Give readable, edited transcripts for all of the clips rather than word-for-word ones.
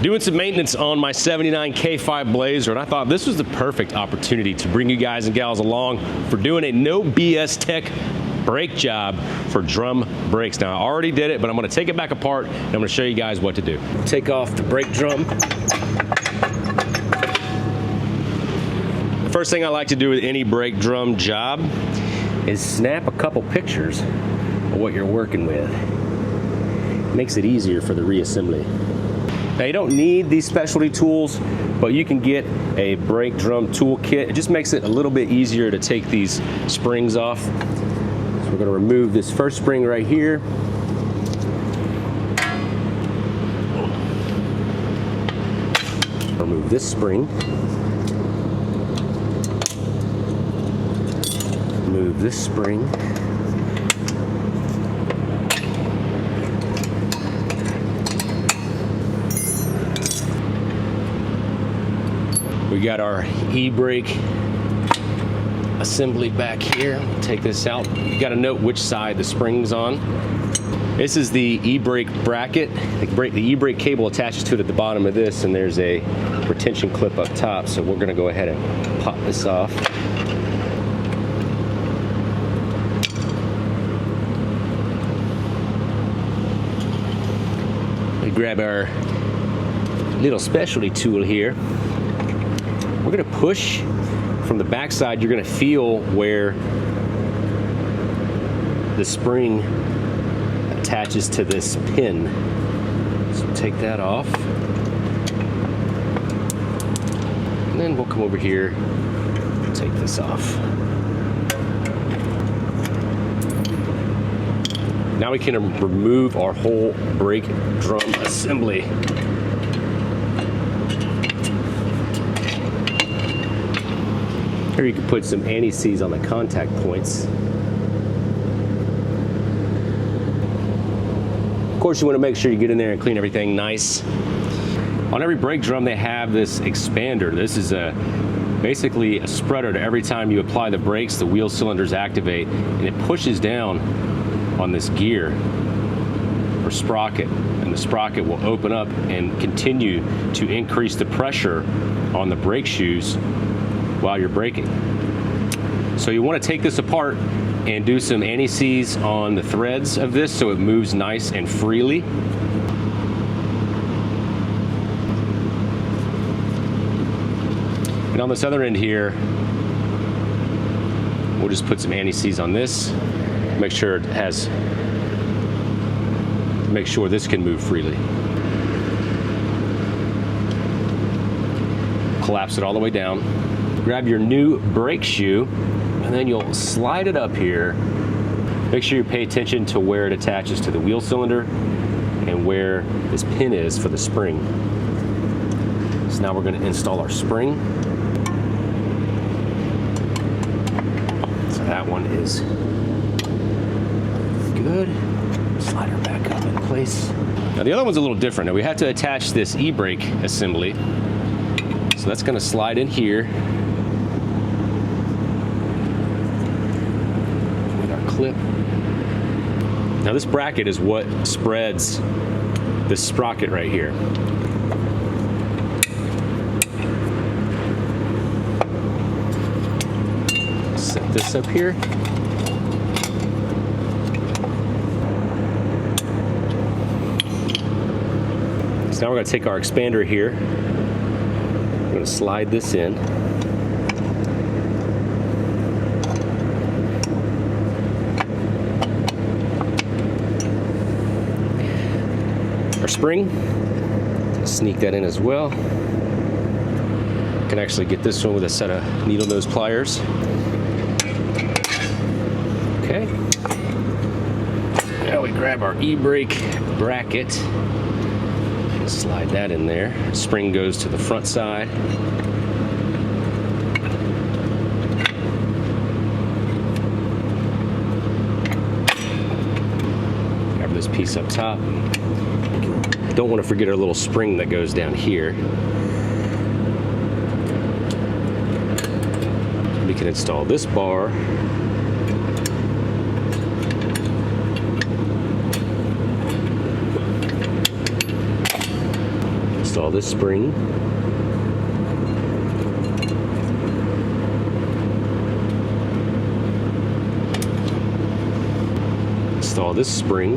Doing some maintenance on my 79 K5 Blazer, and I thought this was the perfect opportunity to bring you guys and gals along for doing a no BS tech brake job for drum brakes. Now, I already did it, but I'm gonna take it back apart and I'm gonna show you guys what to do. Take off the brake drum. The first thing I like to do with any brake drum job is snap a couple pictures of what you're working with. It makes it easier for the reassembly. Now, you don't need these specialty tools, but you can get a brake drum toolkit. It just makes it a little bit easier to take these springs off. So we're going to remove this first spring right here. Remove this spring. Remove this spring. We got our e-brake assembly back here. Take this out. You got to note which side the spring's on. This is the e-brake bracket. The e-brake cable attaches to it at the bottom of this, and there's a retention clip up top. So we're going to go ahead and pop this off. We grab our little specialty tool here. We're going to push from the back side. You're going to feel where the spring attaches to this pin. So take that off. And then we'll come over here and take this off. Now we can remove our whole brake drum assembly. Here you can put some anti-seize on the contact points. Of course, you want to make sure you get in there and clean everything nice. On every brake drum, they have this expander. This is basically a spreader to every time you apply the brakes, the wheel cylinders activate, and it pushes down on this gear or sprocket, and the sprocket will open up and continue to increase the pressure on the brake shoes while you're braking. So you want to take this apart and do some anti-seize on the threads of this so it moves nice and freely. And on this other end here, we'll just put some anti-seize on this. Make sure it has, make sure this can move freely. Collapse it all the way down. Grab your new brake shoe, and then you'll slide it up here. Make sure you pay attention to where it attaches to the wheel cylinder and where this pin is for the spring. So now we're going to install our spring. So that one is good. Slide her back up in place. Now the other one's a little different. Now we have to attach this e-brake assembly. So that's going to slide in here with our clip. Now this bracket is what spreads this sprocket right here. Set this up here. So now we're going to take our expander here. We're going to slide this in. Our spring, sneak that in as well. Can actually get this one with a set of needle nose pliers. Okay. Now we grab our e-brake bracket. Slide that in there. Spring goes to the front side. Grab this piece up top. Don't want to forget our little spring that goes down here. We can install this bar. Install this spring. Install this spring.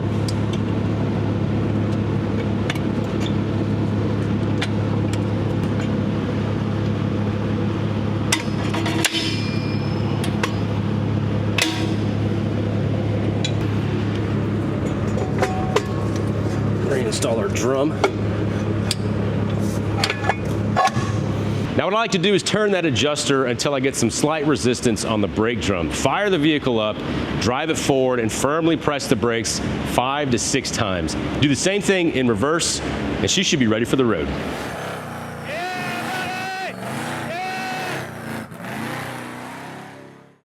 Reinstall our drum. Now what I like to do is turn that adjuster until I get some slight resistance on the brake drum. Fire the vehicle up, drive it forward, and firmly press the brakes 5 to 6 times. Do the same thing in reverse, and she should be ready for the road.